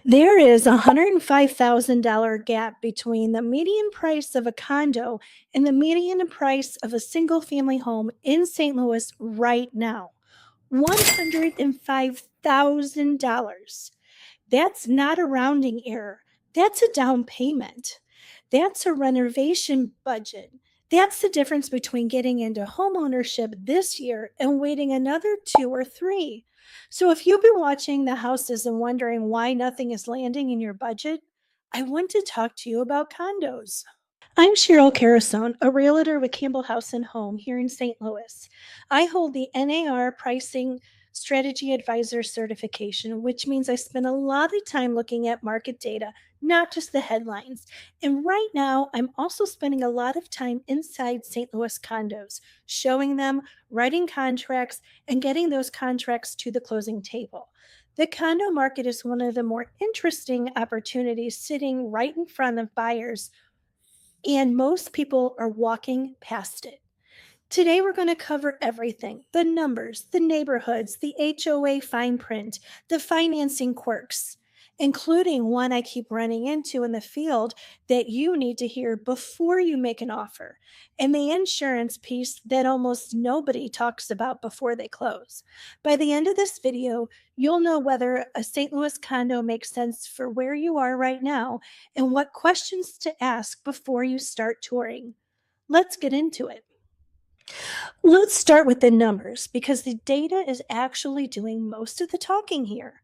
There is a $105,000 gap between the median price of a condo and the median price of a single family home in St. Louis right now. $105,000. That's not a rounding error. That's a down payment. That's a renovation budget. That's the difference between getting into home ownership this year and waiting another 2 or 3. So if you've been watching the houses and wondering why nothing is landing in your budget, I want to talk to you about condos. I'm Cheryl Carosone, a realtor with Campbell House and Home here in St. Louis. I hold the NAR Pricing Strategy Advisor certification, which means I spend a lot of time looking at market data, not just the headlines. And right now, I'm also spending a lot of time inside St. Louis condos, showing them, writing contracts, and getting those contracts to the closing table. The condo market is one of the more interesting opportunities sitting right in front of buyers, and most people are walking past it. Today, we're going to cover everything: the numbers, the neighborhoods, the HOA fine print, the financing quirks, including one I keep running into in the field that you need to hear before you make an offer, and the insurance piece that almost nobody talks about before they close. By the end of this video, you'll know whether a St. Louis condo makes sense for where you are right now and what questions to ask before you start touring. Let's get into it. Let's start with the numbers because the data is actually doing most of the talking here.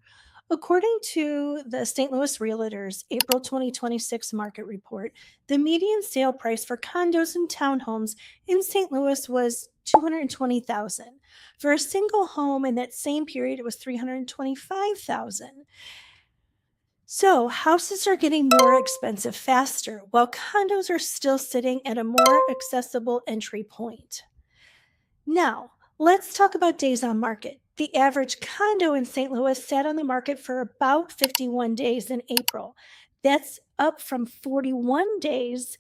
According to the St. Louis Realtors April 2026 market report, the median sale price for condos and townhomes in St. Louis was $220,000. For a single home in that same period, it was $325,000. So houses are getting more expensive faster, while condos are still sitting at a more accessible entry point. Now, let's talk about days on market. The average condo in St. Louis sat on the market for about 51 days in April. That's up from 41 days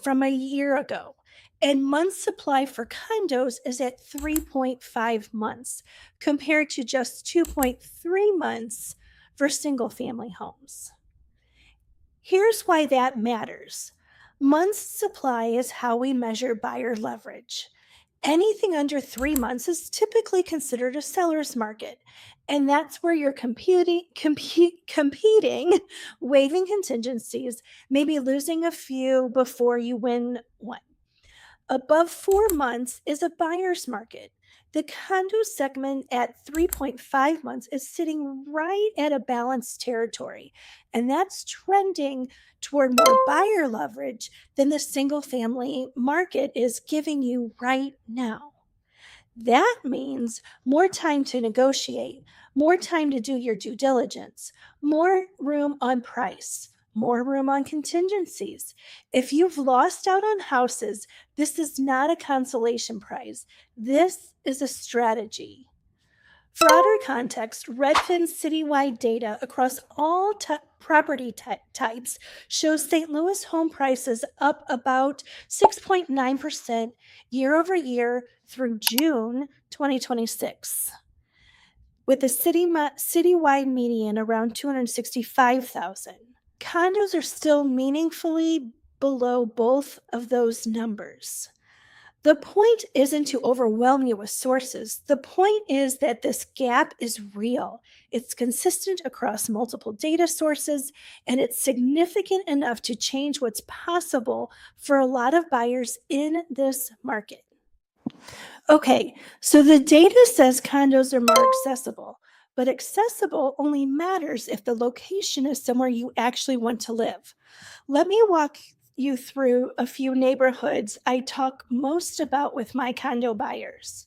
from a year ago. And month supply for condos is at 3.5 months compared to just 2.3 months for single family homes. Here's why that matters. Months supply is how we measure buyer leverage. Anything under 3 months is typically considered a seller's market, and that's where you're competing, waiving contingencies, maybe losing a few before you win one. Above 4 months is a buyer's market. The condo segment at 3.5 months is sitting right at a balanced territory, and that's trending toward more buyer leverage than the single family market is giving you right now. That means more time to negotiate, more time to do your due diligence, more room on price, more room on contingencies. If you've lost out on houses, this is not a consolation prize. This is a strategy. For other context, Redfin's citywide data across all property types shows St. Louis home prices up about 6.9% year over year through June 2026, with the citywide median around 265,000. Condos are still meaningfully below both of those numbers. The point isn't to overwhelm you with sources. The point is that this gap is real. It's consistent across multiple data sources, and it's significant enough to change what's possible for a lot of buyers in this market. Okay, so the data says condos are more accessible, but accessible only matters if the location is somewhere you actually want to live. Let me walk you through a few neighborhoods I talk most about with my condo buyers.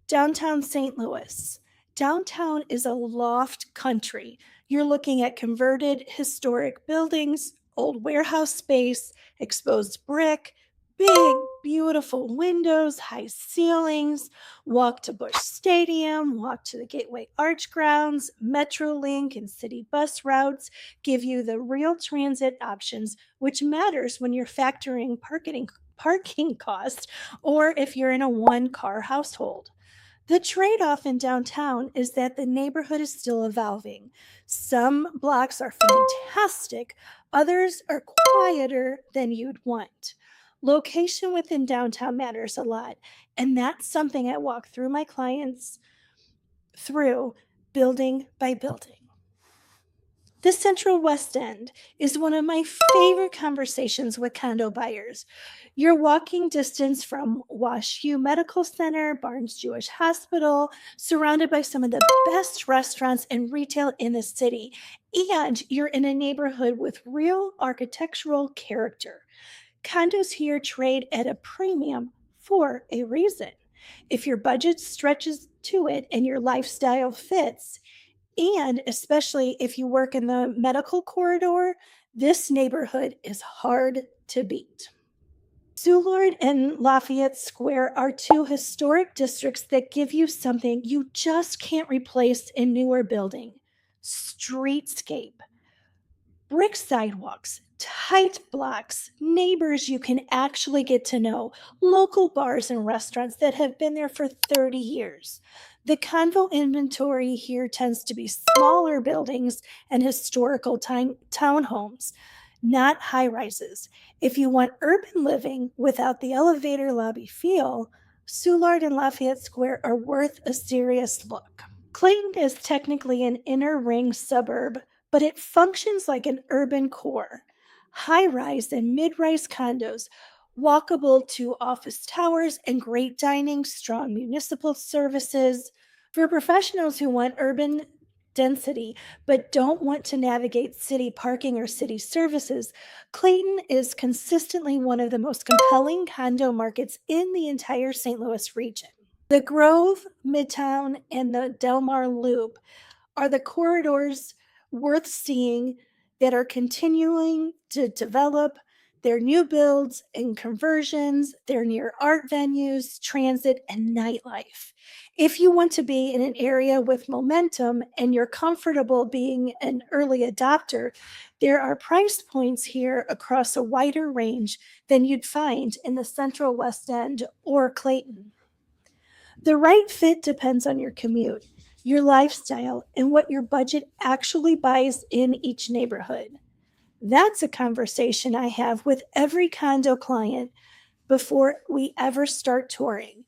Downtown St. Louis. Downtown is a loft country. You're looking at converted historic buildings, old warehouse space, exposed brick, big, beautiful windows, high ceilings. Walk to Busch Stadium, walk to the Gateway Arch grounds, Metrolink and city bus routes give you the real transit options, which matters when you're factoring parking costs or if you're in a one-car household. The trade-off in downtown is that the neighborhood is still evolving. Some blocks are fantastic, others are quieter than you'd want. Location within downtown matters a lot, and that's something I walk through my clients through building by building. The Central West End is one of my favorite conversations with condo buyers. You're walking distance from Wash U Medical Center, Barnes Jewish Hospital, surrounded by some of the best restaurants and retail in the city, and you're in a neighborhood with real architectural character. Condos here trade at a premium for a reason. If your budget stretches to it and your lifestyle fits, and especially if you work in the medical corridor, this neighborhood is hard to beat. Soulard and Lafayette Square are two historic districts that give you something you just can't replace in newer building: streetscape. Brick sidewalks, tight blocks, neighbors you can actually get to know, local bars and restaurants that have been there for 30 years. The condo inventory here tends to be smaller buildings and historical townhomes, not high rises. If you want urban living without the elevator lobby feel, Soulard and Lafayette Square are worth a serious look. Clayton is technically an inner ring suburb, but it functions like an urban core. High-rise and mid-rise condos, walkable to office towers and great dining, strong municipal services. For professionals who want urban density but don't want to navigate city parking or city services, Clayton is consistently one of the most compelling condo markets in the entire St. Louis region. The Grove, Midtown, and the Delmar Loop are the corridors worth seeing that are continuing to develop. Their new builds and conversions, they're near art venues, transit, and nightlife. If you want to be in an area with momentum and you're comfortable being an early adopter, there are price points here across a wider range than you'd find in the Central West End or Clayton. The right fit depends on your commute, your lifestyle, and what your budget actually buys in each neighborhood. That's a conversation I have with every condo client before we ever start touring,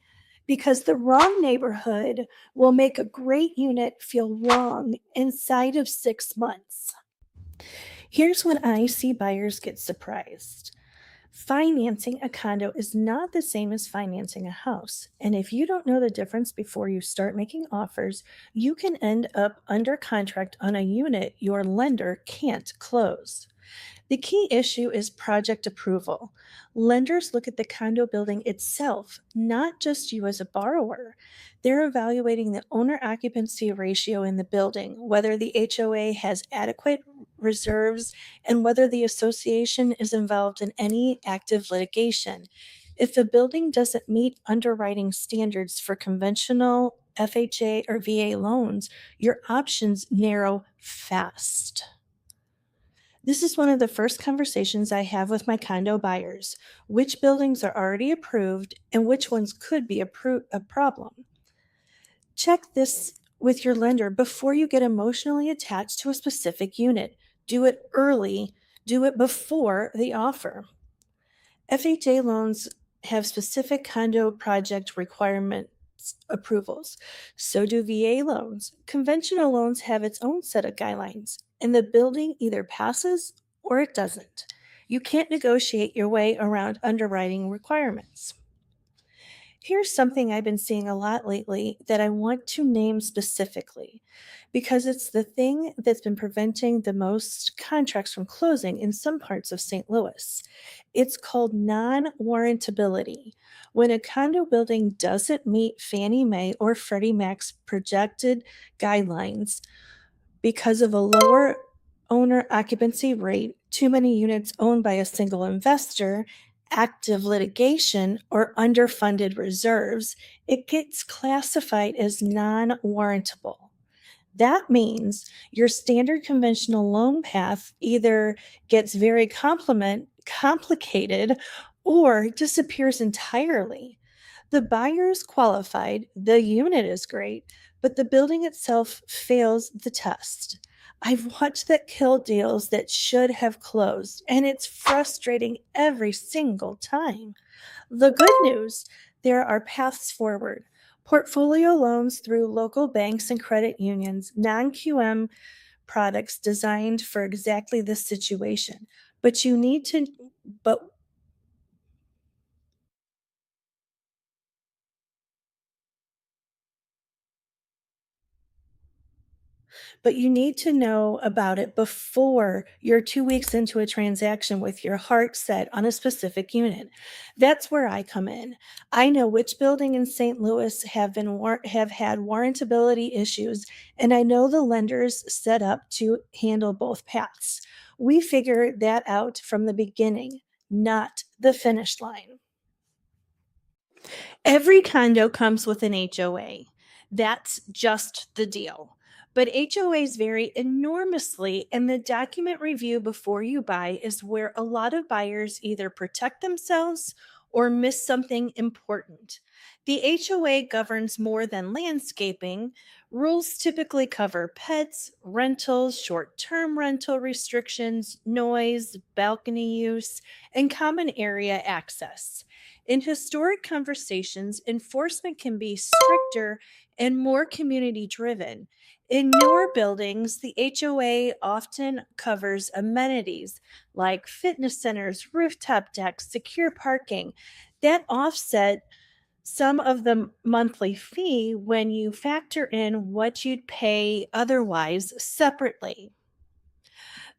because the wrong neighborhood will make a great unit feel wrong inside of 6 months. Here's when I see buyers get surprised. Financing a condo is not the same as financing a house. And if you don't know the difference before you start making offers, you can end up under contract on a unit your lender can't close. The key issue is project approval. Lenders look at the condo building itself, not just you as a borrower. They're evaluating the owner occupancy ratio in the building, whether the HOA has adequate reserves, and whether the association is involved in any active litigation. If a building doesn't meet underwriting standards for conventional FHA or VA loans, your options narrow fast. This is one of the first conversations I have with my condo buyers: which buildings are already approved and which ones could be a problem. Check this with your lender before you get emotionally attached to a specific unit. Do it early, do it before the offer. FHA loans have specific condo project requirements approvals. So do VA loans. Conventional loans have its own set of guidelines, and the building either passes or it doesn't. You can't negotiate your way around underwriting requirements. Here's something I've been seeing a lot lately that I want to name specifically, because it's the thing that's been preventing the most contracts from closing in some parts of St. Louis. It's called non-warrantability. When a condo building doesn't meet Fannie Mae or Freddie Mac's projected guidelines because of a lower owner occupancy rate, too many units owned by a single investor, active litigation, or underfunded reserves, it gets classified as non-warrantable. That means your standard conventional loan path either gets very complicated or disappears entirely. The buyer's qualified, the unit is great, but the building itself fails the test. I've watched that kill deals that should have closed, and it's frustrating every single time. The good news, there are paths forward. Portfolio loans through local banks and credit unions, non QM products designed for exactly this situation. But you need to, but but you need to know about it before you're 2 weeks into a transaction with your heart set on a specific unit. That's where I come in. I know which building in St. Louis have had warrantability issues, and I know the lenders set up to handle both paths. We figure that out from the beginning, not the finish line. Every condo comes with an HOA. That's just the deal. But HOAs vary enormously, and the document review before you buy is where a lot of buyers either protect themselves or miss something important. The HOA governs more than landscaping. Rules typically cover pets, rentals, short term rental restrictions, noise, balcony use, and common area access. In historic conversations, enforcement can be stricter and more community driven. In newer buildings, the HOA often covers amenities like fitness centers, rooftop decks, secure parking that offset some of the monthly fee when you factor in what you'd pay otherwise separately.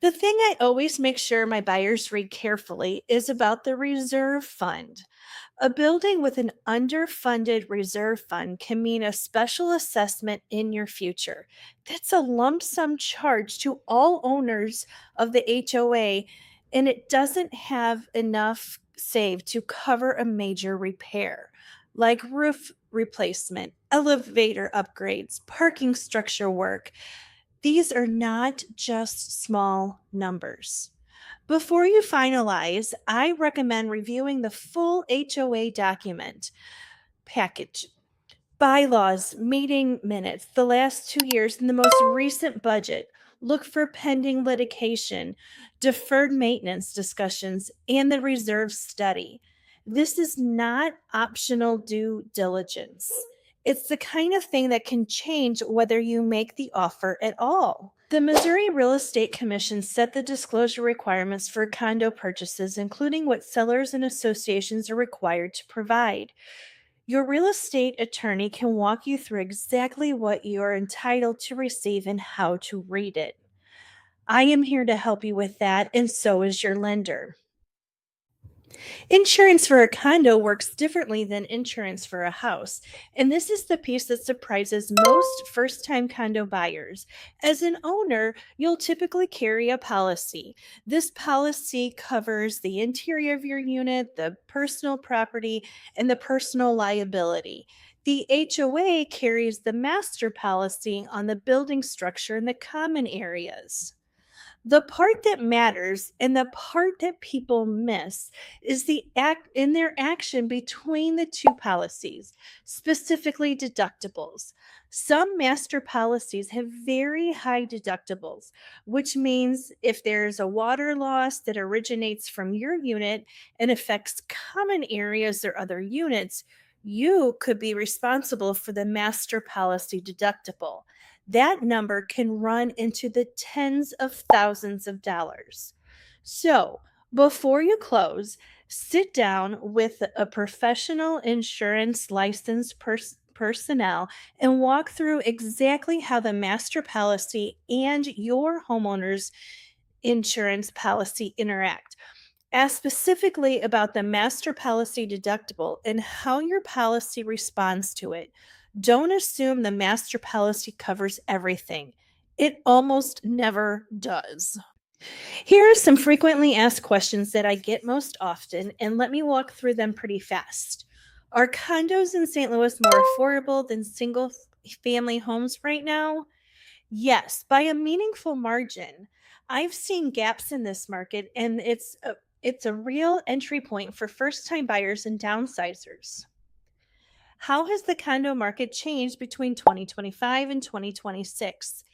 The thing I always make sure my buyers read carefully is about the reserve fund. A building with an underfunded reserve fund can mean a special assessment in your future. That's a lump sum charge to all owners of the HOA, and it doesn't have enough saved to cover a major repair, like roof replacement, elevator upgrades, parking structure work. These are not just small numbers. Before you finalize, I recommend reviewing the full HOA document package, bylaws, meeting minutes, the last 2 years, and the most recent budget. Look for pending litigation, deferred maintenance discussions, and the reserve study. This is not optional due diligence. It's the kind of thing that can change whether you make the offer at all. The Missouri Real Estate Commission set the disclosure requirements for condo purchases, including what sellers and associations are required to provide. Your real estate attorney can walk you through exactly what you are entitled to receive and how to read it. I am here to help you with that, and so is your lender. Insurance for a condo works differently than insurance for a house, and this is the piece that surprises most first time condo buyers. As an owner, you'll typically carry a policy. This policy covers the interior of your unit, the personal property, and the personal liability. The HOA carries the master policy on the building structure and the common areas. The part that matters and the part that people miss is the act in their action between the two policies, specifically deductibles. Some master policies have very high deductibles, which means if there's a water loss that originates from your unit and affects common areas or other units, you could be responsible for the master policy deductible. That number can run into the tens of thousands of dollars. So, before you close, sit down with a professional insurance licensed personnel and walk through exactly how the master policy and your homeowner's insurance policy interact. Ask specifically about the master policy deductible and how your policy responds to it. Don't assume the master policy covers everything. It almost never does. Here are some frequently asked questions that I get most often, and let me walk through them pretty fast. Are condos in St. Louis more affordable than single family homes right now? Yes, by a meaningful margin. I've seen gaps in this market, and it's a real entry point for first-time buyers and downsizers. How has the condo market changed between 2025 and 2026?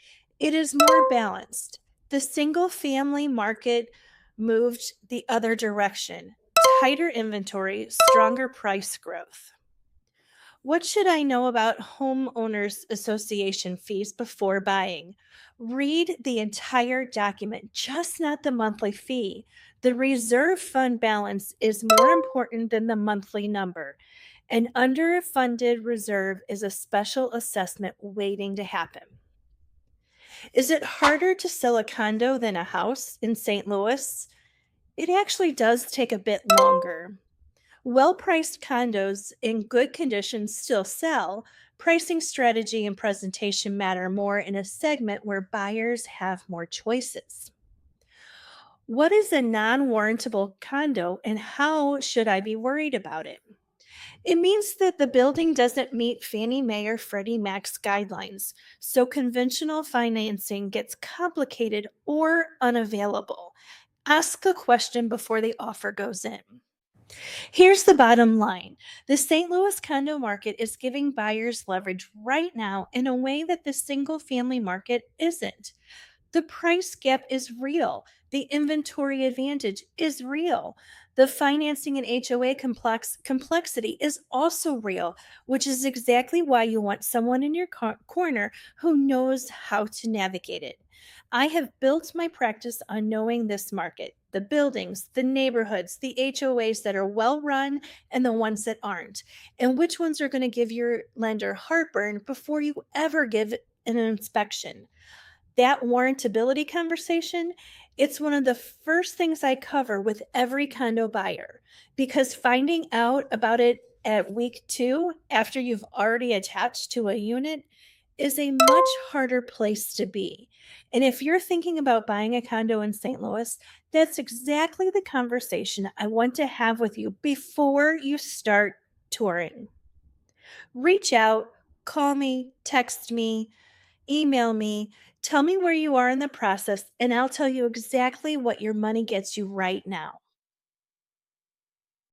It is more balanced. The single family market moved the other direction. Tighter inventory, stronger price growth. What should I know about homeowners association fees before buying? Read the entire document, just not the monthly fee. The reserve fund balance is more important than the monthly number. An underfunded reserve is a special assessment waiting to happen. Is it harder to sell a condo than a house in St. Louis? It actually does take a bit longer. Well priced condos in good condition still sell. Pricing strategy and presentation matter more in a segment where buyers have more choices. What is a non warrantable condo and how should I be worried about it? It means that the building doesn't meet Fannie Mae or Freddie Mac's guidelines, so conventional financing gets complicated or unavailable. Ask a question before the offer goes in. Here's the bottom line. The St. Louis condo market is giving buyers leverage right now in a way that the single family market isn't. The price gap is real. The inventory advantage is real. The financing and HOA complexity is also real, which is exactly why you want someone in your corner who knows how to navigate it. I have built my practice on knowing this market, the buildings, the neighborhoods, the HOAs that are well run and the ones that aren't, and which ones are going to give your lender heartburn before you ever give an inspection. That warrantability conversation, it's one of the first things I cover with every condo buyer because finding out about it at week 2 after you've already attached to a unit is a much harder place to be. And if you're thinking about buying a condo in St. Louis, that's exactly the conversation I want to have with you before you start touring. Reach out, call me, text me, email me, tell me where you are in the process, and I'll tell you exactly what your money gets you right now.